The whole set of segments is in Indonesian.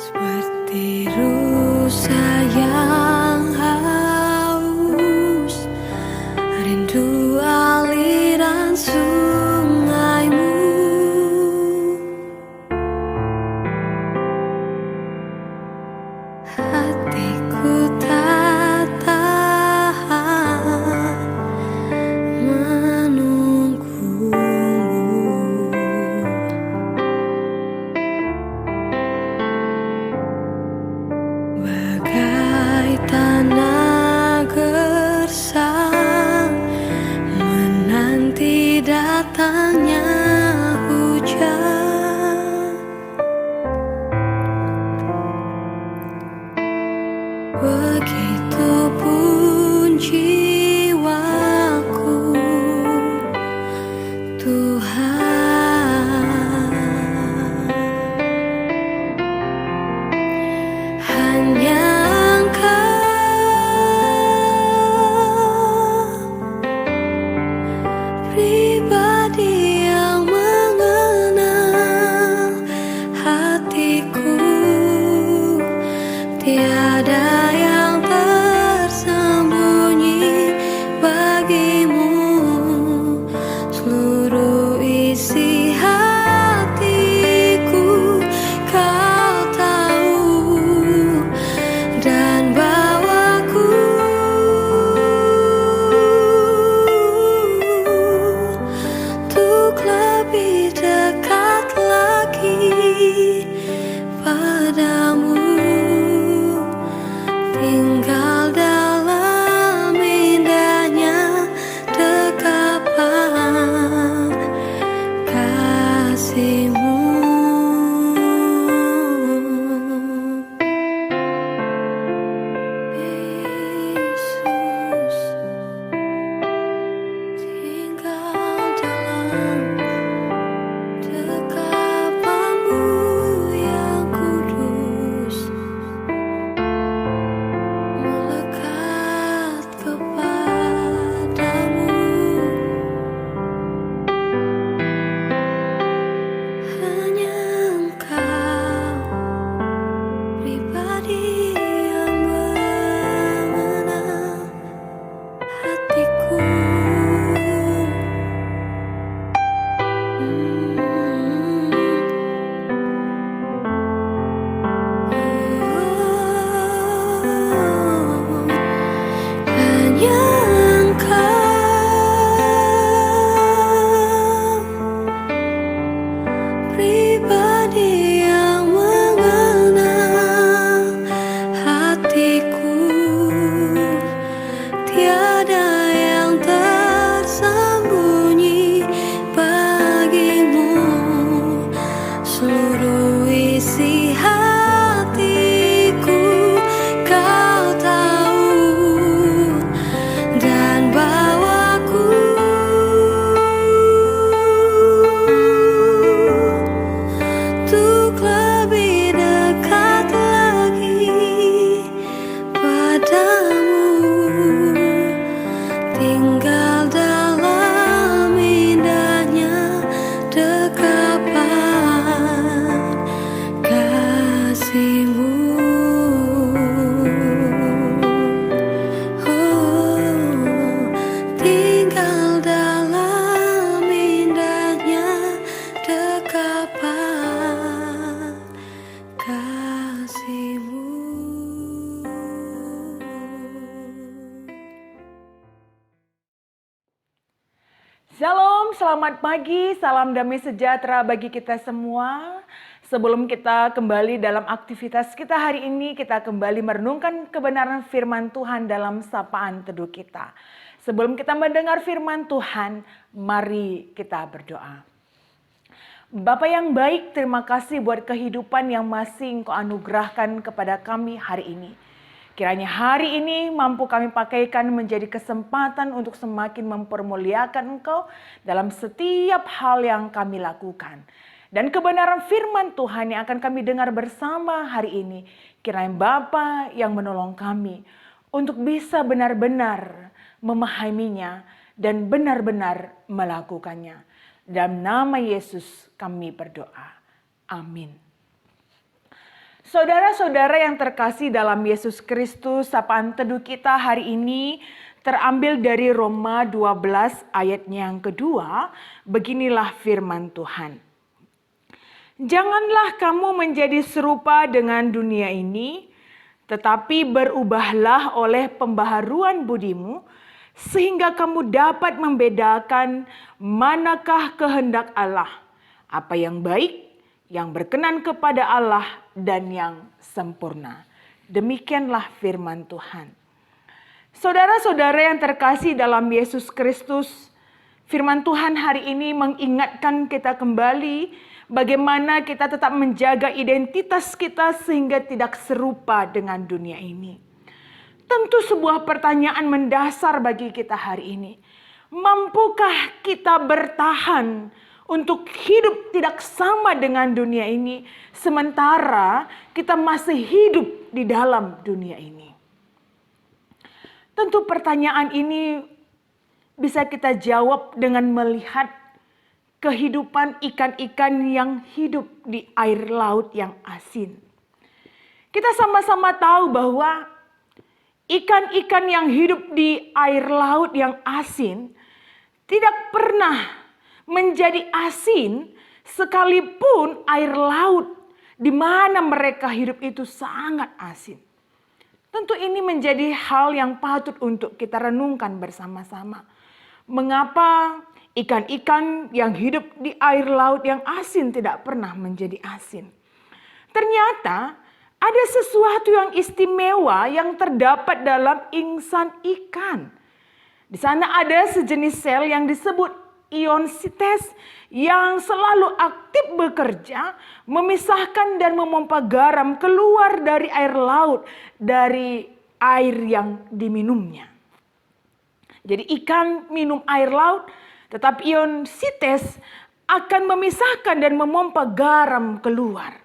Seperti rusa yang haus, rindu aliran sungaimu. Hatiku tak tahan menunggumu. Bagai tanah gersang menanti datangnya hujan, begitupun jiwaku, Tuhan. Hanya pribadi yang mengenal hatiku, tiada yang tersembunyi bagimu. Seluruh isi hatiku kau tahu, dan bawaku untuk lebih dekat lagi padamu, tinggal dalam indahnya dekapan kasih-Mu. Yesus, tinggal dalam dekapan-Mu yang kudus, melekat kepadamu. Hanya Engkau, pribadi yang mengenal hatiku. Hanya Engkau, pribadi yang mengenal hatiku, tiada yang tersembunyi bagimu. Seluruh isi hatiku kau tahu, dan bawaku untuk lebih dekat lagi padamu, tinggal dalam indahnya dekapan kasih-Mu. Oh, tinggal dalam indahnya dekapan kasih-Mu. Shalom, selamat pagi, salam damai sejahtera bagi kita semua. Sebelum kita kembali dalam aktivitas kita hari ini, kita kembali merenungkan kebenaran firman Tuhan dalam sapaan teduh kita. Sebelum kita mendengar firman Tuhan, mari kita berdoa. Bapa yang baik, terima kasih buat kehidupan yang masih Engkau anugerahkan kepada kami hari ini. Kiranya hari ini mampu kami pakaikan menjadi kesempatan untuk semakin mempermuliakan Engkau dalam setiap hal yang kami lakukan. Dan kebenaran firman Tuhan yang akan kami dengar bersama hari ini, kiranya Bapa yang menolong kami untuk bisa benar-benar memahaminya dan benar-benar melakukannya. Dalam nama Yesus kami berdoa. Amin. Saudara-saudara yang terkasih dalam Yesus Kristus, sapaan teduh kita hari ini terambil dari Roma 12 ayatnya yang kedua. Beginilah firman Tuhan. Janganlah kamu menjadi serupa dengan dunia ini, tetapi berubahlah oleh pembaharuan budimu, sehingga kamu dapat membedakan manakah kehendak Allah, apa yang baik, yang berkenan kepada Allah, dan yang sempurna. Demikianlah firman Tuhan. Saudara-saudara yang terkasih dalam Yesus Kristus, firman Tuhan hari ini mengingatkan kita kembali bagaimana kita tetap menjaga identitas kita sehingga tidak serupa dengan dunia ini. Tentu sebuah pertanyaan mendasar bagi kita hari ini. Mampukah kita bertahan untuk hidup tidak sama dengan dunia ini, sementara kita masih hidup di dalam dunia ini? Tentu pertanyaan ini bisa kita jawab dengan melihat kehidupan ikan-ikan yang hidup di air laut yang asin. Kita sama-sama tahu bahwa ikan-ikan yang hidup di air laut yang asin tidak pernah menjadi asin sekalipun air laut di mana mereka hidup itu sangat asin. Tentu ini menjadi hal yang patut untuk kita renungkan bersama-sama. Mengapa ikan-ikan yang hidup di air laut yang asin tidak pernah menjadi asin? Ternyata ada sesuatu yang istimewa yang terdapat dalam insang ikan. Di sana ada sejenis sel yang disebut ion sites yang selalu aktif bekerja, memisahkan dan memompa garam keluar dari air laut, dari air yang diminumnya. Jadi ikan minum air laut, tetapi ion sites akan memisahkan dan memompa garam keluar.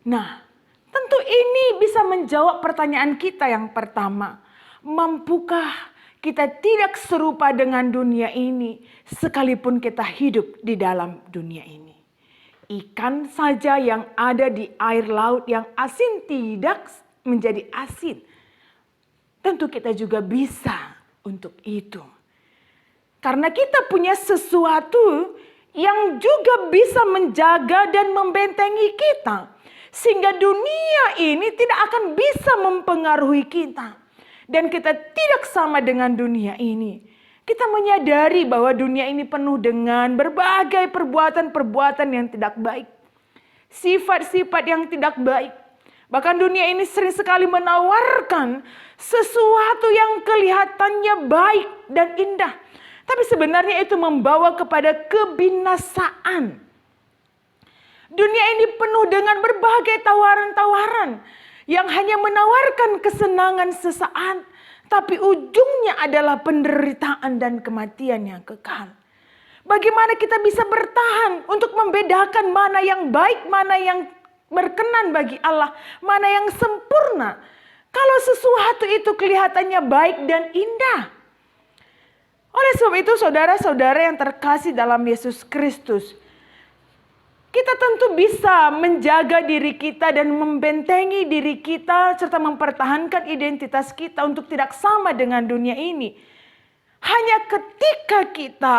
Nah, tentu ini bisa menjawab pertanyaan kita yang pertama. Mampukah kita tidak serupa dengan dunia ini sekalipun kita hidup di dalam dunia ini? Ikan saja yang ada di air laut yang asin tidak menjadi asin. Tentu kita juga bisa untuk itu. Karena kita punya sesuatu yang juga bisa menjaga dan membentengi kita. Sehingga dunia ini tidak akan bisa mempengaruhi kita. Dan kita tidak sama dengan dunia ini. Kita menyadari bahwa dunia ini penuh dengan berbagai perbuatan-perbuatan yang tidak baik. Sifat-sifat yang tidak baik. Bahkan dunia ini sering sekali menawarkan sesuatu yang kelihatannya baik dan indah. Tapi sebenarnya itu membawa kepada kebinasaan. Dunia ini penuh dengan berbagai tawaran-tawaran yang hanya menawarkan kesenangan sesaat, tapi ujungnya adalah penderitaan dan kematian yang kekal. Bagaimana kita bisa bertahan untuk membedakan mana yang baik, mana yang berkenan bagi Allah, mana yang sempurna, kalau sesuatu itu kelihatannya baik dan indah? Oleh sebab itu, saudara-saudara yang terkasih dalam Yesus Kristus, kita tentu bisa menjaga diri kita dan membentengi diri kita serta mempertahankan identitas kita untuk tidak sama dengan dunia ini. Hanya ketika kita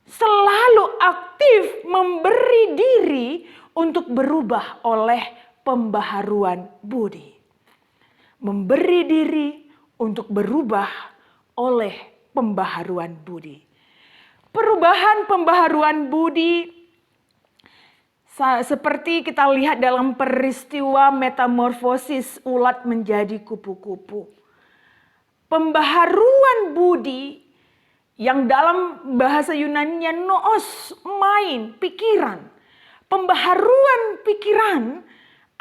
selalu aktif memberi diri untuk berubah oleh pembaharuan budi. Memberi diri untuk berubah oleh pembaharuan budi. Perubahan pembaharuan budi seperti kita lihat dalam peristiwa metamorfosis ulat menjadi kupu-kupu. Pembaharuan budi yang dalam bahasa Yunaninya noos, main, pikiran. Pembaharuan pikiran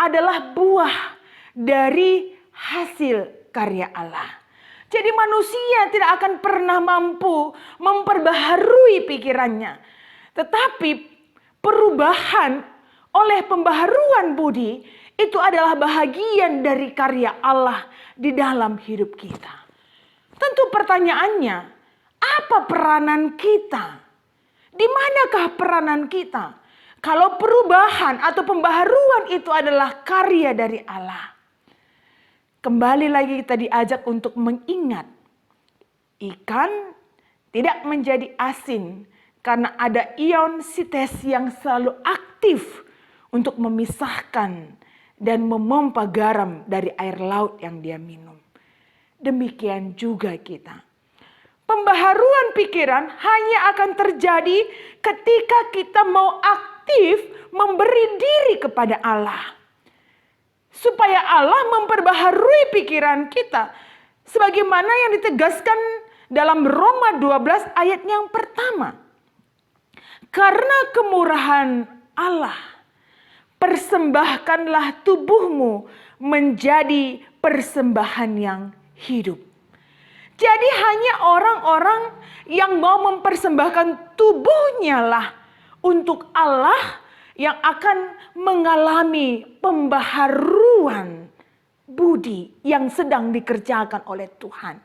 adalah buah dari hasil karya Allah. Jadi manusia tidak akan pernah mampu memperbaharui pikirannya. Tetapi perubahan oleh pembaharuan budi itu adalah bahagian dari karya Allah di dalam hidup kita. Tentu pertanyaannya, apa peranan kita? Di manakah peranan kita? Kalau perubahan atau pembaharuan itu adalah karya dari Allah. Kembali lagi kita diajak untuk mengingat. Ikan tidak menjadi asin karena ada ion sites yang selalu aktif untuk memisahkan dan memompa garam dari air laut yang dia minum. Demikian juga kita. Pembaharuan pikiran hanya akan terjadi ketika kita mau aktif memberi diri kepada Allah. Supaya Allah memperbaharui pikiran kita. Sebagaimana yang ditegaskan dalam Roma 12 ayat yang pertama. Karena kemurahan Allah, persembahkanlah tubuhmu menjadi persembahan yang hidup. Jadi hanya orang-orang yang mau mempersembahkan tubuhnya lah untuk Allah yang akan mengalami pembaharuan budi yang sedang dikerjakan oleh Tuhan.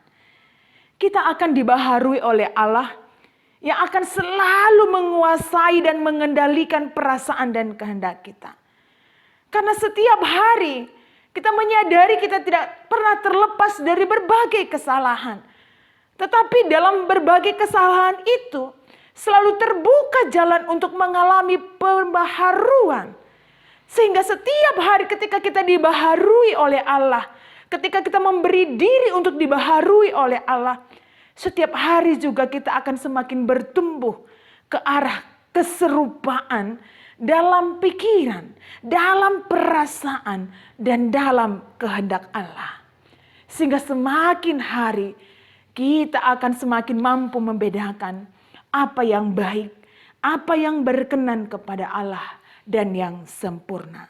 Kita akan dibaharui oleh Allah yang akan selalu menguasai dan mengendalikan perasaan dan kehendak kita. Karena setiap hari kita menyadari kita tidak pernah terlepas dari berbagai kesalahan. Tetapi dalam berbagai kesalahan itu selalu terbuka jalan untuk mengalami pembaharuan. Sehingga setiap hari ketika kita dibaharui oleh Allah, ketika kita memberi diri untuk dibaharui oleh Allah, setiap hari juga kita akan semakin bertumbuh ke arah keserupaan dalam pikiran, dalam perasaan, dan dalam kehendak Allah. Sehingga semakin hari kita akan semakin mampu membedakan apa yang baik, apa yang berkenan kepada Allah, dan yang sempurna.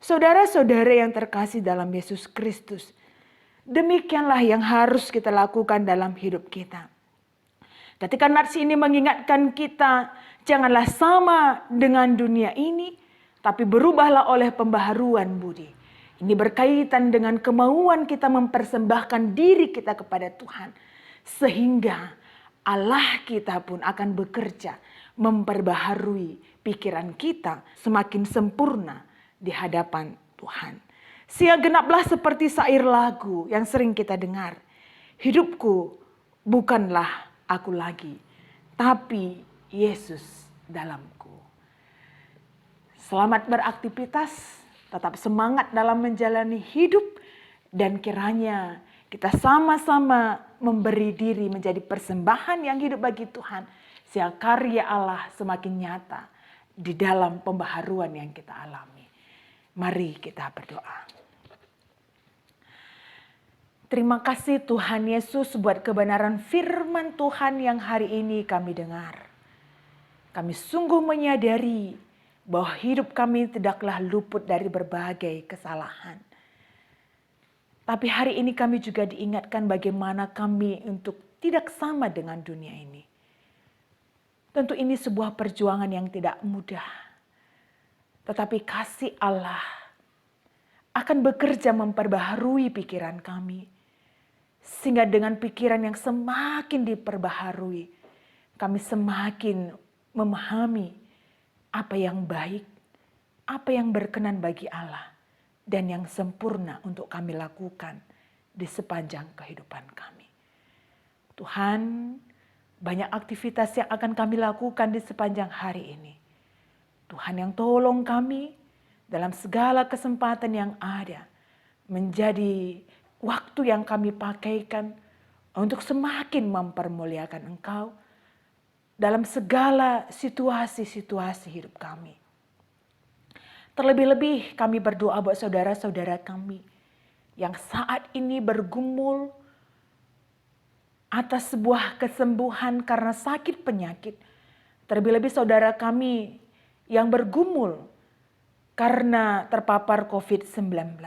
Saudara-saudara yang terkasih dalam Yesus Kristus, demikianlah yang harus kita lakukan dalam hidup kita. Ketika nats ini mengingatkan kita, janganlah sama dengan dunia ini, tapi berubahlah oleh pembaharuan budi. Ini berkaitan dengan kemauan kita mempersembahkan diri kita kepada Tuhan. Sehingga Allah kita pun akan bekerja memperbaharui pikiran kita semakin sempurna di hadapan Tuhan. Sehingga genaplah seperti syair lagu yang sering kita dengar. Hidupku bukanlah aku lagi, tapi Yesus dalamku. Selamat beraktivitas, tetap semangat dalam menjalani hidup, dan kiranya kita sama-sama memberi diri menjadi persembahan yang hidup bagi Tuhan, sehingga karya Allah semakin nyata di dalam pembaharuan yang kita alami. Mari kita berdoa. Terima kasih Tuhan Yesus buat kebenaran firman Tuhan yang hari ini kami dengar. Kami sungguh menyadari bahwa hidup kami tidaklah luput dari berbagai kesalahan. Tapi hari ini kami juga diingatkan bagaimana kami untuk tidak sama dengan dunia ini. Tentu ini sebuah perjuangan yang tidak mudah. Tetapi kasih Allah akan bekerja memperbaharui pikiran kami. Sehingga dengan pikiran yang semakin diperbaharui, kami semakin memahami apa yang baik, apa yang berkenan bagi Allah, dan yang sempurna untuk kami lakukan di sepanjang kehidupan kami. Tuhan, banyak aktivitas yang akan kami lakukan di sepanjang hari ini. Tuhan yang tolong kami dalam segala kesempatan yang ada, menjadi waktu yang kami pakaikan untuk semakin mempermuliakan Engkau dalam segala situasi-situasi hidup kami. Terlebih-lebih kami berdoa buat saudara-saudara kami yang saat ini bergumul atas sebuah kesembuhan karena sakit penyakit. Terlebih-lebih saudara kami yang bergumul karena terpapar COVID-19.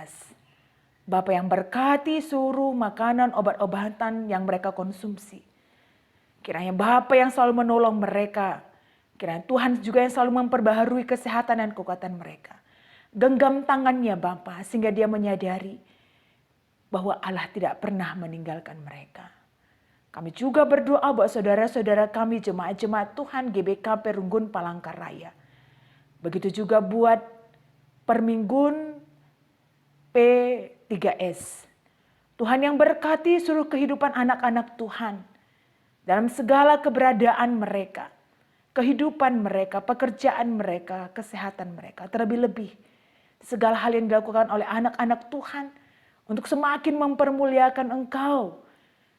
Bapa yang berkati seluruh makanan, obat-obatan yang mereka konsumsi. Kiranya Bapa yang selalu menolong mereka. Kiranya Tuhan juga yang selalu memperbaharui kesehatan dan kekuatan mereka. Genggam tangannya Bapa sehingga dia menyadari bahwa Allah tidak pernah meninggalkan mereka. Kami juga berdoa buat saudara-saudara kami jemaat-jemaat Tuhan GBK Perunggun Palangkaraya. Begitu juga buat Perminggun P3S. Tuhan yang berkati seluruh kehidupan anak-anak Tuhan dalam segala keberadaan mereka, kehidupan mereka, pekerjaan mereka, kesehatan mereka. Terlebih-lebih segala hal yang dilakukan oleh anak-anak Tuhan untuk semakin mempermuliakan Engkau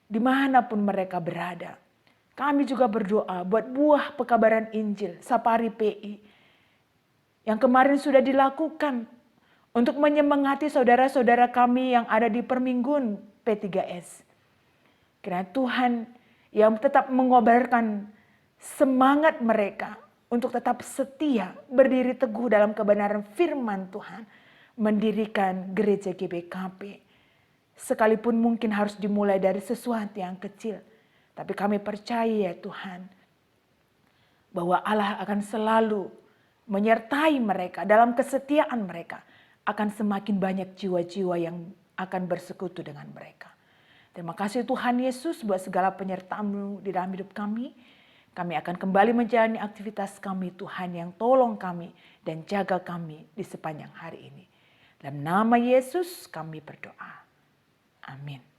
dimanapun mereka berada. Kami juga berdoa buat buah pekabaran Injil Sapari PI yang kemarin sudah dilakukan untuk menyemangati saudara-saudara kami yang ada di Perminggun P3S. Kiranya Tuhan yang tetap mengobarkan semangat mereka untuk tetap setia berdiri teguh dalam kebenaran firman Tuhan, mendirikan gereja GBKP. Sekalipun mungkin harus dimulai dari sesuatu yang kecil, tapi kami percaya ya Tuhan, bahwa Allah akan selalu menyertai mereka dalam kesetiaan mereka. Akan semakin banyak jiwa-jiwa yang akan bersekutu dengan mereka. Terima kasih Tuhan Yesus buat segala penyertaan-Mu di dalam hidup kami. Kami akan kembali menjalani aktivitas kami, Tuhan yang tolong kami dan jaga kami di sepanjang hari ini. Dalam nama Yesus kami berdoa. Amin.